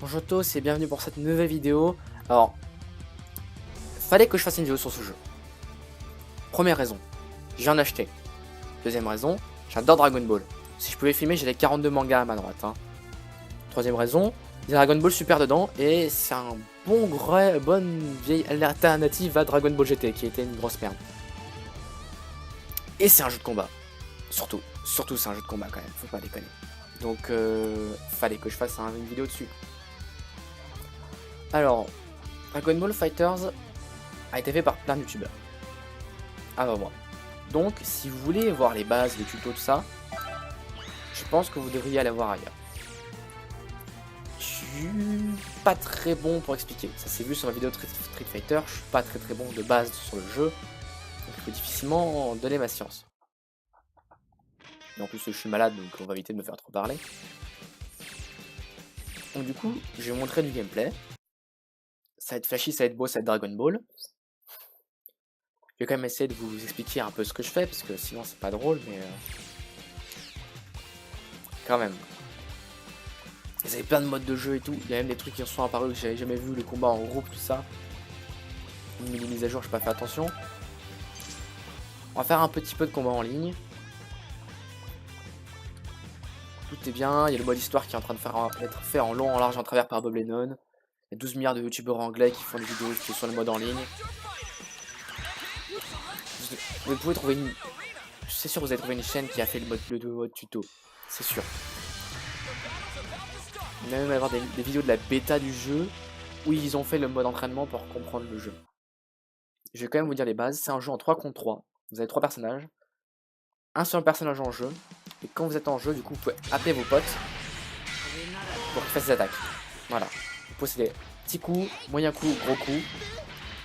Bonjour à tous et bienvenue pour cette nouvelle vidéo. Alors, fallait que je fasse une vidéo sur ce jeu. Première raison, j'ai en acheté. Deuxième raison, j'adore Dragon Ball. Si je pouvais filmer, j'ai les 42 mangas à ma droite. Troisième raison, il y a Dragon Ball Super dedans et c'est un bonne vieille alternative à Dragon Ball GT qui était une grosse merde. Et c'est un jeu de combat. Surtout c'est un jeu de combat quand même, faut pas déconner. Donc fallait que je fasse une vidéo dessus. Alors, Dragon Ball Fighters a été fait par plein de youtubeurs avant moi. Donc, si vous voulez voir les bases, les tutos, tout ça, je pense que vous devriez aller voir ailleurs. Je suis pas très bon pour expliquer. Ça s'est vu sur ma vidéo Street Fighter, je suis pas très bon de base sur le jeu. Donc, je peux difficilement donner ma science. Et en plus, je suis malade, donc on va éviter de me faire trop parler. Donc, du coup, je vais montrer du gameplay. Ça va être flashy, ça va être beau, ça va être Dragon Ball. Je vais quand même essayer de vous expliquer un peu ce que je fais, parce que sinon c'est pas drôle, mais quand même. Vous avez plein de modes de jeu et tout, il y a même des trucs qui sont apparus que j'avais jamais vu, les combats en groupe, tout ça. Une mini mise à jour, j'ai pas fait attention. On va faire un petit peu de combat en ligne. Tout est bien, il y a le mode histoire qui est en train d'être fait en long, en large, en travers par Bob Lennon. Il y a 12 milliards de youtubeurs anglais qui font des vidéos qui sont sur le mode en ligne. Vous pouvez trouver une... C'est sûr, vous avez trouvé une chaîne qui a fait le mode tuto. C'est sûr. Il va même y avoir des vidéos de la bêta du jeu où ils ont fait le mode entraînement pour comprendre le jeu. Je vais quand même vous dire les bases. C'est un jeu en 3 contre 3. Vous avez 3 personnages. Un seul personnage en jeu. Et quand vous êtes en jeu, du coup, vous pouvez appeler vos potes pour qu'ils fassent des attaques. Voilà. Vous possédez petits coups, moyen coup, gros coup.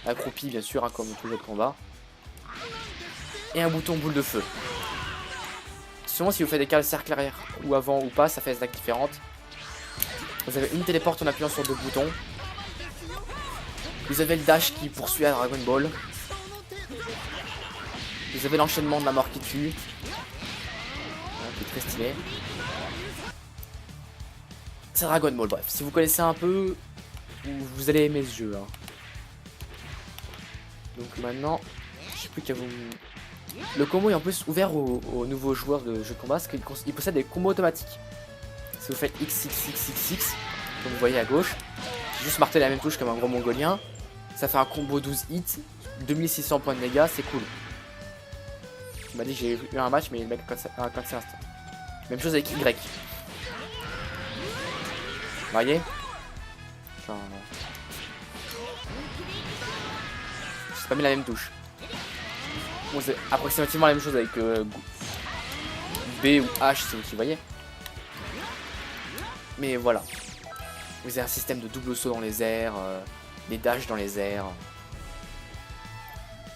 Accroupi, bien sûr, comme tout jeu de combat. Et un bouton boule de feu. Souvent, si vous faites des cales cercle arrière ou avant ou pas, ça fait des attaques différentes. Vous avez une téléporte en appuyant sur 2 boutons. Vous avez le dash qui poursuit à Dragon Ball. Vous avez l'enchaînement de la mort qui tue. Qui est très stylé. C'est Dragon Ball, bref. Si vous connaissez un peu, vous allez aimer ce jeu. Donc maintenant, je sais plus qu'à vous... Le combo est en plus ouvert aux nouveaux joueurs de jeux de combat parce qu'il possède des combos automatiques. Si vous faites XXXXX, comme vous voyez à gauche, juste marteler la même touche comme un gros mongolien, ça fait un combo 12 hits, 2600 points de dégâts, c'est cool. Il m'a dit que j'ai eu un match, mais le mec a cancé instant. Même chose avec Y. Vous voyez, genre... J'ai pas mis la même touche. Bon, c'est approximativement la même chose avec B ou H, c'est vous qui voyez. Mais voilà. Vous avez un système de double saut dans les airs, des dashs dans les airs.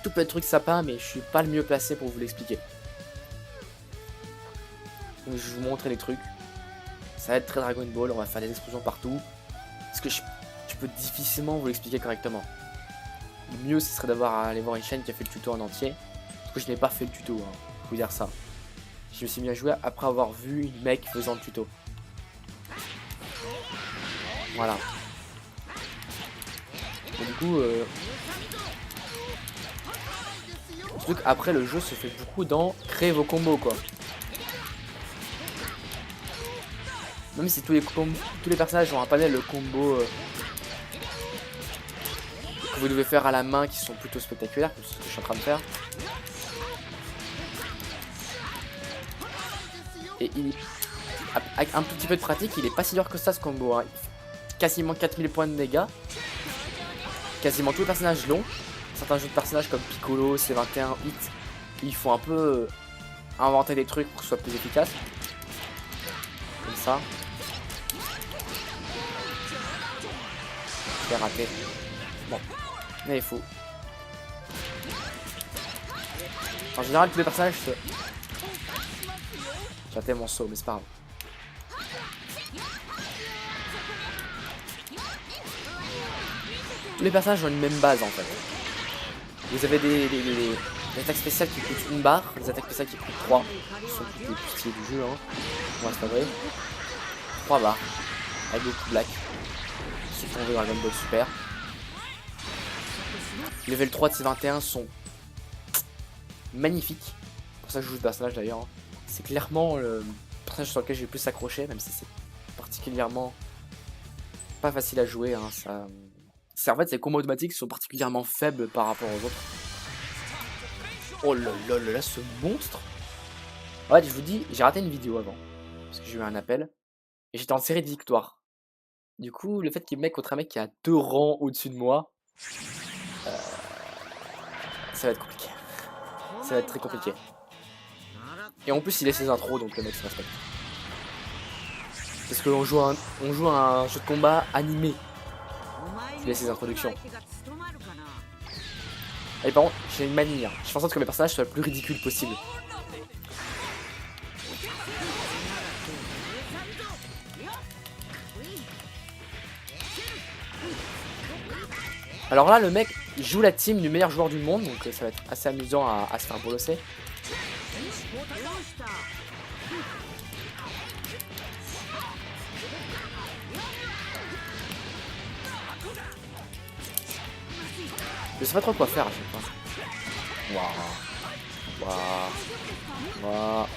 Tout plein de trucs sympas, mais je suis pas le mieux placé pour vous l'expliquer. Donc je vais vous montrer les trucs. Ça va être très Dragon Ball, on va faire des explosions partout. Parce que je peux difficilement vous l'expliquer correctement. Le mieux, ce serait d'avoir à aller voir une chaîne qui a fait le tuto en entier. Parce que je n'ai pas fait le tuto, hein, faut vous dire ça. Je me suis mis à jouer après avoir vu une mec faisant le tuto. Voilà. Et du coup, surtout qu'après le jeu se fait beaucoup dans créer vos combos quoi. Même si tous les personnages ont un panel de combos que vous devez faire à la main qui sont plutôt spectaculaires, comme ce que je suis en train de faire. Et avec un tout petit peu de pratique, il est pas si dur que ça ce combo. Hein. Quasiment 4000 points de dégâts. Quasiment tous les personnages longs. Certains jeux de personnages comme Piccolo, C21, Hit, ils font un peu inventer des trucs pour que ce soit plus efficace. Comme ça. Je l'ai raté. Bon. Mais il faut. En général, tous les personnages se... J'ai raté mon saut, mais c'est pas grave. Tous les personnages ont une même base en fait. Vous avez des attaques spéciales qui coûtent 1 barre, des attaques spéciales qui coûtent 3. Ce sont toutes les plus stylées du jeu, hein. Moi c'est pas vrai. 3 barres. Avec beaucoup de black. C'est tombé Dragon Ball Super. Level 3 de ces 21 sont magnifiques. C'est pour ça que je joue ce personnage d'ailleurs. C'est clairement le personnage sur lequel j'ai le plus accroché, même si c'est particulièrement pas facile à jouer. Hein. En fait, ces combos automatiques sont particulièrement faibles par rapport aux autres. Oh là là là là, ce monstre! En fait, je vous dis, j'ai raté une vidéo avant. Parce que j'ai eu un appel. Et j'étais en série de victoires. Du coup, le fait qu'il me mette contre un mec qui a 2 rangs au-dessus de moi, ça va être compliqué. Ça va être très compliqué. Et en plus, il est ses intros, donc le mec se respecte. Parce qu'on joue à un jeu de combat animé. Il a ses introductions. Et par contre, j'ai une manie. Hein. Je fais en sorte que mes personnages soient le plus ridicules possible. Alors là, le mec joue la team du meilleur joueur du monde, donc ça va être assez amusant à se faire bolosser. Je sais pas trop quoi faire à chaque fois. Waouh. Waouh. Waouh.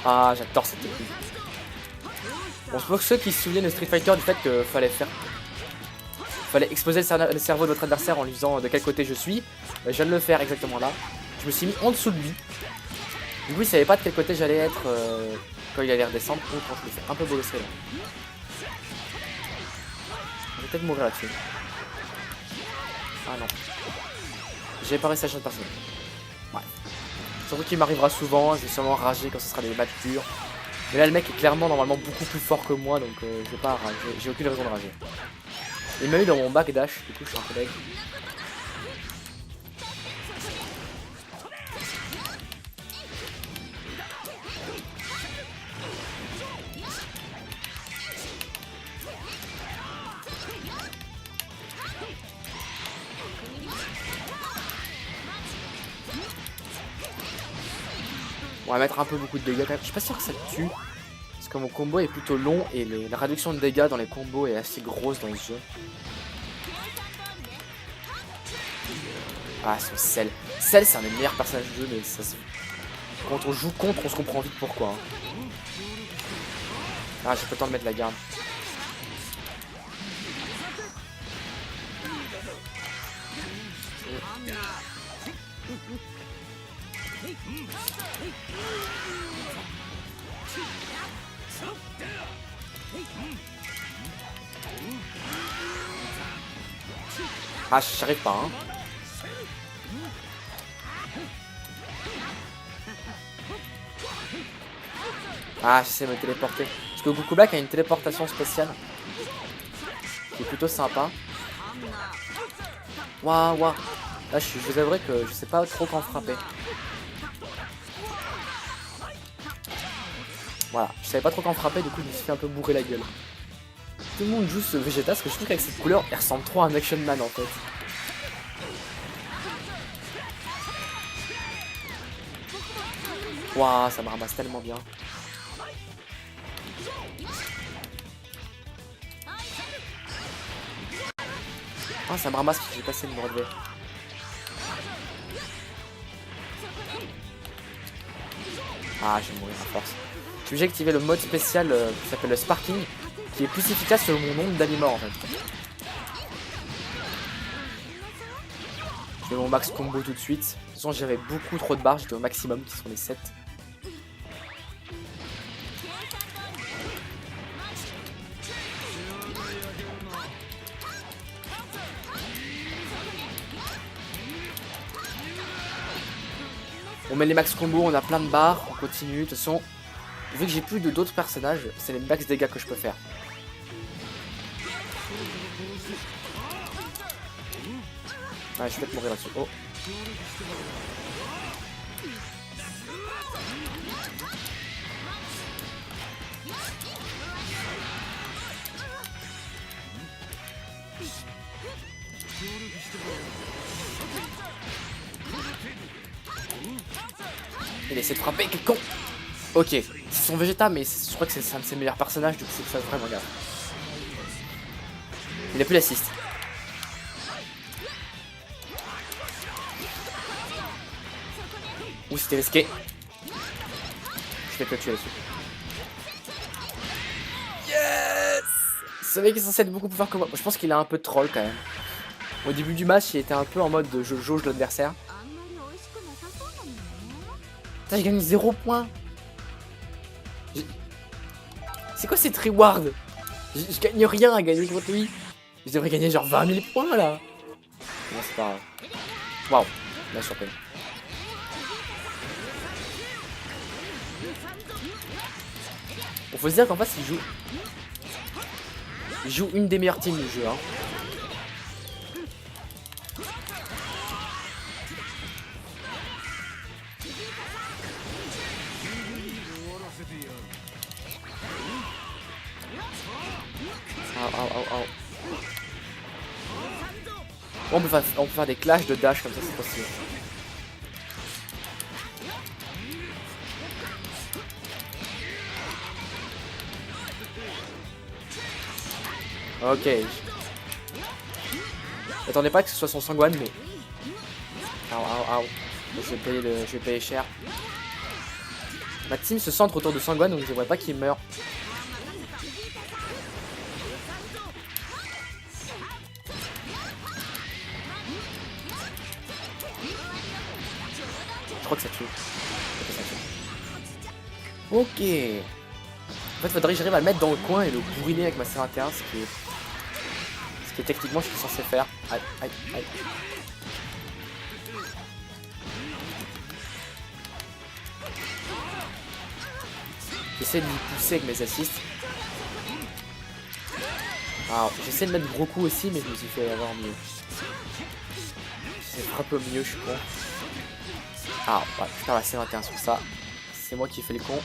Ah, j'adore cette technique. Bon, pour ceux qui se souviennent de Street Fighter du fait qu'il fallait exploser le cerveau de votre adversaire en lui disant de quel côté je suis, je viens de le faire exactement là. Je me suis mis en dessous de lui. Du coup, il savait pas de quel côté j'allais être quand il allait redescendre. Donc, je me fais un peu bolosser là. Je vais peut-être mourir là-dessus. Ah non. J'ai pas réussi à changer de personne. Ouais. Surtout qu'il m'arrivera souvent, je vais sûrement rager quand ce sera des matchs durs. Mais là, le mec est clairement normalement beaucoup plus fort que moi, donc je vais pas rager. J'ai aucune raison de rager. Il m'a eu dans mon backdash, du coup je suis un peu deg. On va mettre un peu beaucoup de dégâts quand même. Je suis pas sûr que ça te tue. Parce que mon combo est plutôt long et la réduction de dégâts dans les combos est assez grosse dans ce jeu. Ah, ce Cell. Cell, c'est un des meilleurs personnages du jeu, mais ça se... Quand on joue contre, on se comprend vite pourquoi. Hein. Ah, j'ai pas le temps de mettre la garde. Ah, j'arrive pas, hein. Ah, j'essaie de me téléporter. Parce que Goku Black a une téléportation spéciale. Qui est plutôt sympa. Waouh, waouh. Là, je vous avouerai que je sais pas trop quand frapper. Voilà, je savais pas trop quand frapper, du coup je me suis fait un peu bourrer la gueule. Tout le monde joue ce Vegeta parce que je trouve qu'avec cette couleur, il ressemble trop à un Action Man en fait. Waouh, ça me ramasse tellement bien. Ah, ça me ramasse parce que j'ai passé le relevé. Ah, je vais mourir à force. Je suis obligé d'activer le mode spécial qui s'appelle le Sparking, qui est plus efficace sur mon nombre d'aliments en fait. Je fais mon max combo tout de suite. De toute façon, j'avais beaucoup trop de barres, j'étais au maximum qui sont les 7. On met les max combo, on a plein de barres, on continue. De toute façon, vu que j'ai plus d'autres personnages, c'est les max dégâts que je peux faire. Ah, je vais peut-être mourir là-dessus. Oh. Il essaie de frapper, quel con. Ok, c'est son Vegeta, mais je crois que c'est un de ses meilleurs personnages, du coup c'est ça vraiment grave. Il a plus l'assist. Ouh, c'était risqué. Je vais te le tuer là-dessus. Yes! Ce mec est censé être beaucoup plus fort que moi. Je pense qu'il a un peu de troll quand même. Au début du match, il était un peu en mode de je jauge l'adversaire. Putain, j'ai gagné 0 points. C'est quoi cette reward? Je gagne rien à gagner contre lui. Je devrais gagner genre 20 000 points là. Non, c'est pas grave. Waouh, la surprise. Bon, faut se dire qu'en fait, il joue une des meilleures teams du jeu. Hein. Oh. On peut faire des clashs de dash comme ça, c'est possible. Ok. J'attendais pas que ce soit son Sangwan, mais... Je vais payer cher. Ma team se centre autour de Sangwan, donc je ne voudrais pas qu'il meure. Je crois que ça tue. Ok. En fait, faudrait que j'arrive à le mettre dans le coin et le bourriner avec ma CR21, ce qui est techniquement je suis censé faire. Aïe. J'essaie de lui pousser avec mes assists. Alors, j'essaie de mettre gros coups aussi, mais je me suis fait avoir mieux. J'essaie de frapper au milieu, je suis con. Ah, ouais, je perds la C21 sur ça. C'est moi qui fais le con.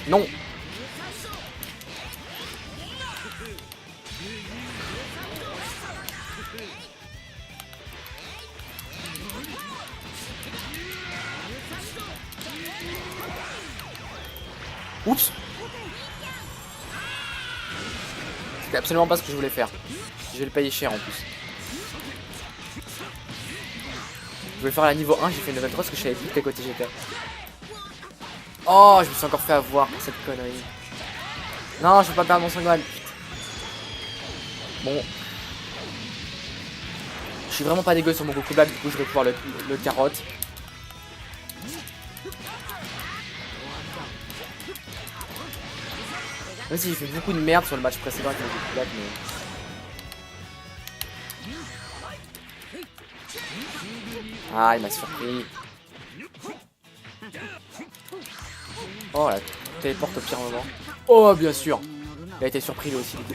Non. Oups. C'était absolument pas ce que je voulais faire. Je vais le payer cher en plus. Je voulais faire la niveau 1, j'ai fait une level 3 parce que je savais plus de quel côté j'étais. Oh, je me suis encore fait avoir pour cette connerie. Non, je veux pas perdre mon Sangwan. Bon. Je suis vraiment pas dégueu sur mon Goku Black, du coup je vais pouvoir le carotte. Même si j'ai fait beaucoup de merde sur le match précédent avec le Goku Black, mais... Ah, il m'a surpris. Oh, la téléporte au pire moment. Oh, bien sûr. Il a été surpris lui aussi, du coup.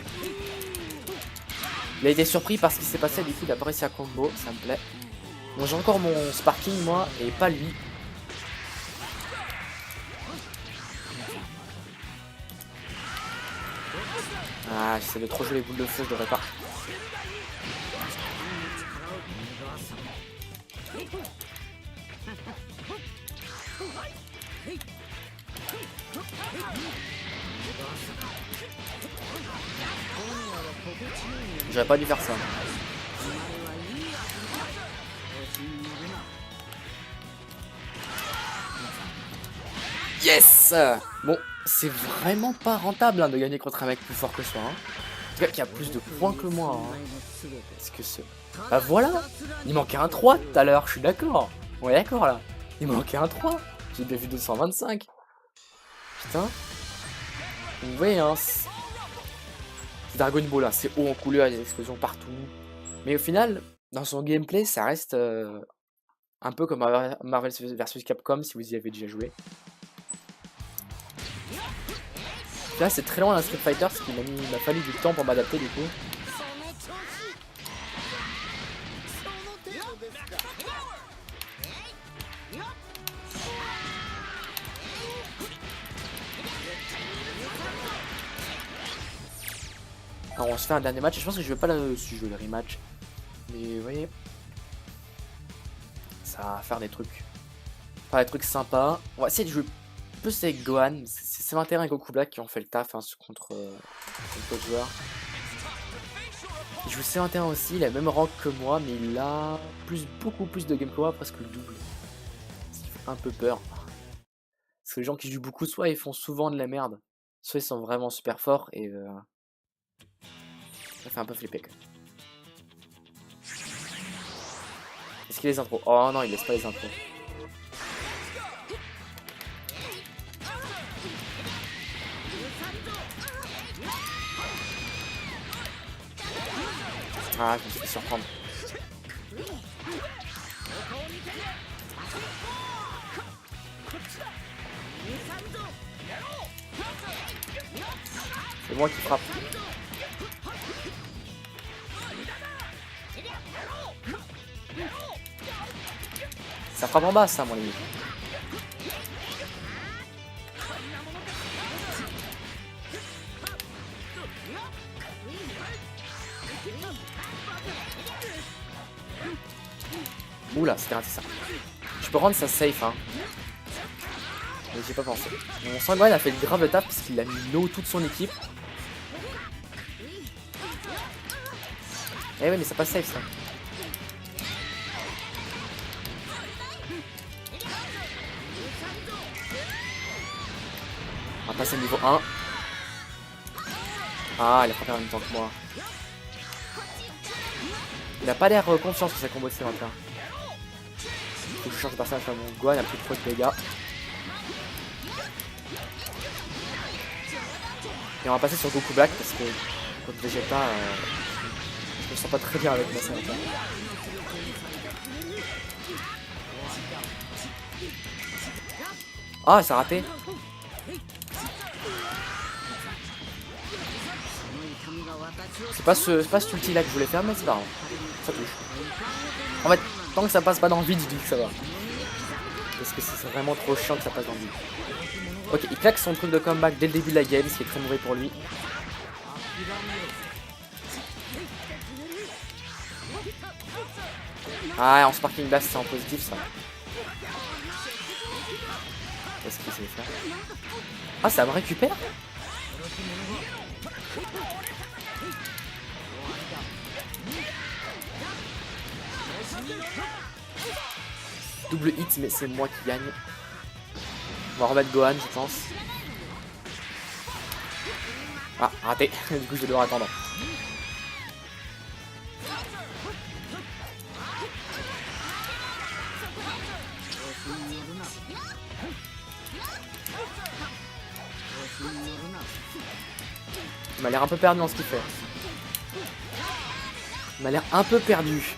Il a été surpris par ce qui s'est passé, du coup, il a pas réussi à combo, ça me plaît. Bon, j'ai encore mon Sparking, moi, et pas lui. Ah, j'essaie de trop jouer les boules de feu, je devrais pas. J'aurais pas dû faire ça. Yes! Bon, c'est vraiment pas rentable hein, de gagner contre un mec plus fort que soi. Hein. En tout cas, qui a plus de points que moi. Hein. Est-ce que c'est... Bah voilà! Il manquait un 3 tout à l'heure, je suis d'accord. On est d'accord là. Il manquait un 3. J'ai bien vu 225. Putain. Vous voyez, hein. C'est Dragon Ball, là. C'est haut en couleur, il y a des explosions partout. Mais au final, dans son gameplay, ça reste un peu comme Marvel vs Capcom si vous y avez déjà joué. Là c'est très loin un Street Fighter, parce qu'il m'a fallu du temps pour m'adapter du coup. Alors on se fait un dernier match, je pense que je vais pas jouer le rematch. Mais vous voyez, ça va faire des trucs. Faire des trucs sympas. On va essayer de jouer plus avec Gohan. C'est Séventera et Goku Black qui ont fait le taf hein, contre d'autres joueurs. Il joue Séventera aussi, il a le même rank que moi, mais il a beaucoup plus de game que moi, presque le double. Ce qui fait un peu peur. Parce que les gens qui jouent beaucoup, soit ils font souvent de la merde, soit ils sont vraiment super forts et ça fait un peu flipper. Est-ce qu'il y a les intros? Oh non, il laisse pas les intros. Ah, je me suis fait surprendre. C'est moi qui frappe. Ça frappe en bas, ça, mon ami. Oula, c'était raté ça. Je peux rendre ça safe, hein. Mais j'ai pas pensé. Mon Sangwan a fait le grave taf parce qu'il a mis low toute son équipe. Eh ouais, mais c'est pas safe ça. On va passer au niveau 1. Ah, il a frappé en même temps que moi. Il a pas l'air confiant sur sa combo de C21. Faut que je change de personnage à mon Gohan, il a pris trop de dégâts. Et on va passer sur Goku Black parce que contre Vegeta, je me sens pas très bien avec ma C21. Ah, ça a raté. C'est pas ce ulti là que je voulais faire, mais c'est pas grave. Ça touche. En fait, tant que ça passe pas dans le vide, je dis que ça va. Parce que c'est vraiment trop chiant que ça passe dans le vide. Ok, il claque son truc de comeback dès le début de la game, ce qui est très mauvais pour lui. Ah, en Sparking Blast, c'est en positif ça. Qu'est-ce qu'il essaie de faire? Ah, ça me récupère? Double hit, mais c'est moi qui gagne. On va remettre Gohan, je pense. Ah, raté. Du coup, je vais devoir attendre. Il m'a l'air un peu perdu dans ce qu'il fait. Il m'a l'air un peu perdu.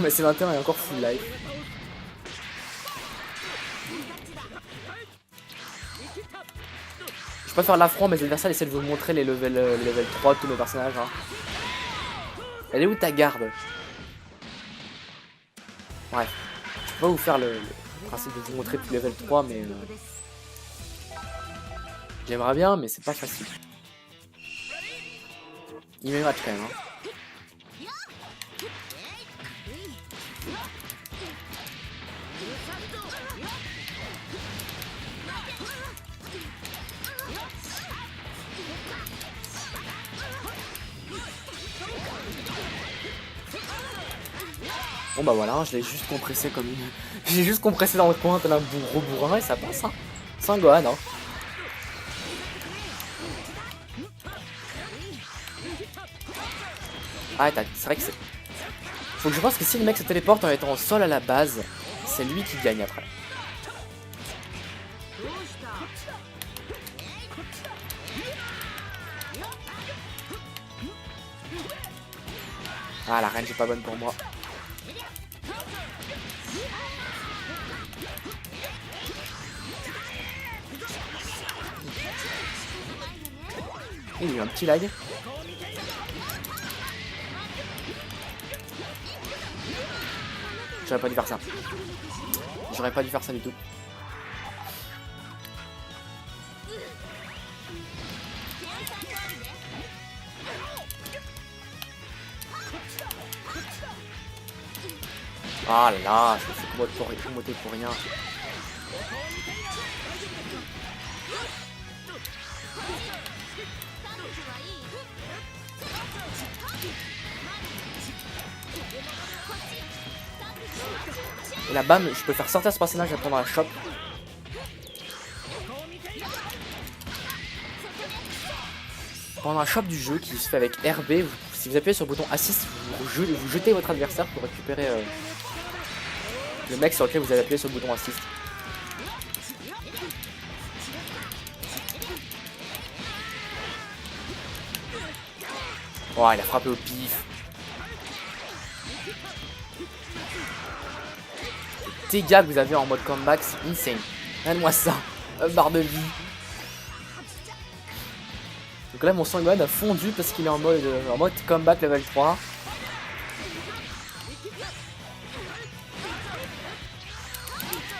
Mais c'est 21 et encore full life. Je peux pas faire l'affront, mes adversaires essaient de vous montrer les level 3 de tous mes personnages. Hein. Elle est où ta garde? Bref. Je peux pas vous faire le principe de vous montrer tout level 3, mais... J'aimerais bien, mais c'est pas facile. Il me match quand même. Hein. Bon bah voilà, je l'ai juste compressé comme une... J'ai juste compressé dans le coin tel un gros bourrin et ça passe hein. C'est un Gohan hein. Ah c'est vrai que c'est... Faut que je pense que si le mec se téléporte en étant au sol à la base, c'est lui qui gagne après. Ah la range est pas bonne pour moi. Il y a eu un petit lag. J'aurais pas dû faire ça. J'aurais pas dû faire ça du tout. Ah là là, je me fais comboter pour rien. Et là, bam, je peux faire sortir ce personnage pendant la chope. Pendant la chope du jeu qui se fait avec RB, si vous appuyez sur le bouton assist, vous jetez votre adversaire pour récupérer le mec sur lequel vous avez appuyé sur le bouton assist. Oh, il a frappé au pif. Les dégâts que vous avez en mode comeback, c'est insane. Regarde-moi ça, une barre de vie. Donc là, mon Sangwan a fondu parce qu'il est en mode comeback level 3.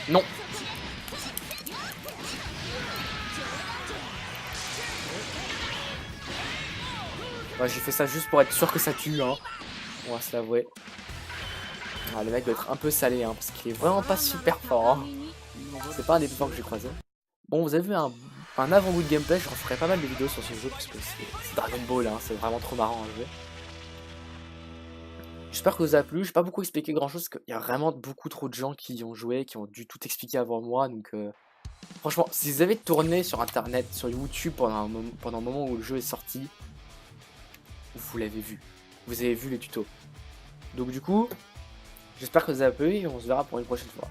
Non. Ouais, j'ai fait ça juste pour être sûr que ça tue, hein. On va se l'avouer. Ah, le mec doit être un peu salé, hein, parce qu'il est vraiment pas super fort. Hein. C'est pas un des plus forts que j'ai croisé. Bon, vous avez vu un avant-goût de gameplay, je referai pas mal de vidéos sur ce jeu parce que c'est Dragon Ball, hein, c'est vraiment trop marrant à jouer. J'espère que vous a plu, j'ai pas beaucoup expliqué grand chose parce qu'il y a vraiment beaucoup trop de gens qui y ont joué, qui ont dû tout expliquer avant moi, donc franchement, si vous avez tourné sur internet, sur YouTube pendant un moment où le jeu est sorti, vous l'avez vu, vous avez vu les tutos. Donc du coup, j'espère que vous a plu et on se verra pour une prochaine fois.